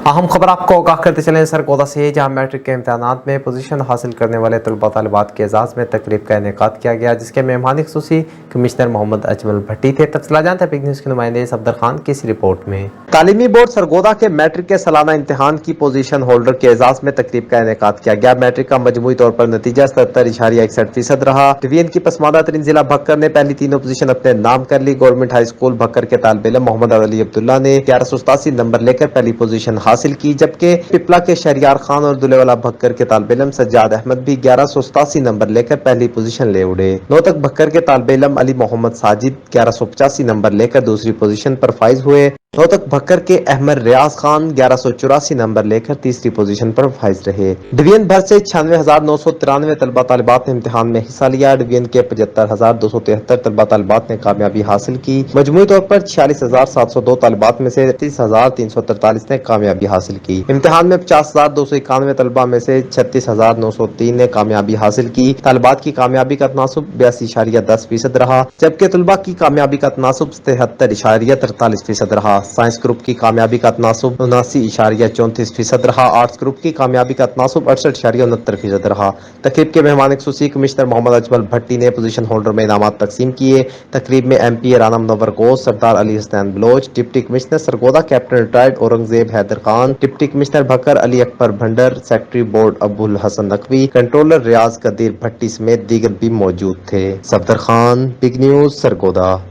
अहम खबर आपको आगाह करते चलें सरगोदा से, जहां मैट्रिक के इम्तहानात में पोजीशन हासिल करने वाले तलबा तालिबात के एजाज़ में तकरीब का इनेकाद किया गया, जिसके मेहमान खुसूसी कमिश्नर मोहम्मद अजमल भट्टी थे। तफसीलात जानते हैं बिग न्यूज़ के नुमाइंदे सफदर खान की इस रिपोर्ट में। तालीमी बोर्ड सरगोदा के मैट्रिक के सालाना इम्तहान की पोजीशन होल्डर के एजाज में तकरीब का इनेकाद किया गया। मैट्रिक का मजमूई तौर पर नतीजा 77.61% रहा। डिवीजन की पसमानदा तरीन जिला भक्कर ने पहली तीनों पोजीशन अपने नाम कर ली। गवर्नमेंट हाई स्कूल भक्कर के तालिब इल्म मोहम्मद अली अब्दुल्ला ने 1187 नंबर लेकर पहली पोजीशन हासिल की, जबकि पिपला के शहरियार खान और दुलेवाला भक्कर के तालिब इल्म सज्जाद अहमद भी 1187 नंबर लेकर पहली पोजीशन ले उड़े। नौतक भक्कर के तालिब इल्म अली मोहम्मद साजिद 1185 नंबर लेकर दूसरी पोजीशन पर फाइज हुए। नौतक भक्कर के अहमद रियाज खान 1184 नंबर लेकर तीसरी पोजीशन पर फाइज रहे। डिवीजन भर से 96,993 तलबा तालिबात ने इम्तिहान में हिस्सा लिया। डिवीजन के 75,273 तलबा तालिबात ने कामयाबी हासिल की। मजमूई तौर पर 46,702 तालिबात में से 30,343 ने कामयाबी हासिल की। इम्तिहान में 50,291 तलबा में से 36,903 ने कामयाबी हासिल की। तालिबात की कामयाबी का तनासुब 82.10% रहा, जबकि तलबा की कामयाबी का तनासुब 73.43% रहा। साइंस ग्रुप की कामयाबी का तनासुब 79.34% रहा। आर्ट्स ग्रुप की कामयाबी का तनासुब 68.69% रहा। तकरीब के मेहमान खुसूसी कमिश्नर मोहम्मद अजमल भट्टी ने पोजीशन होल्डर में इनामात तकसीम किए। तकरीब में MP Rana Munawwar Kos, Sardar Ali Hasnain Baloch, deputy commissioner Sargodha captain retired Aurangzeb Haider Khan, deputy commissioner Bhakkar Ali Akbar Bhandar, secretary board Abul Hassan Naqvi, controller Riaz Qadeer Bhatti समेत दीगर भी मौजूद थे। Safdar Khan, big news, Sargodha.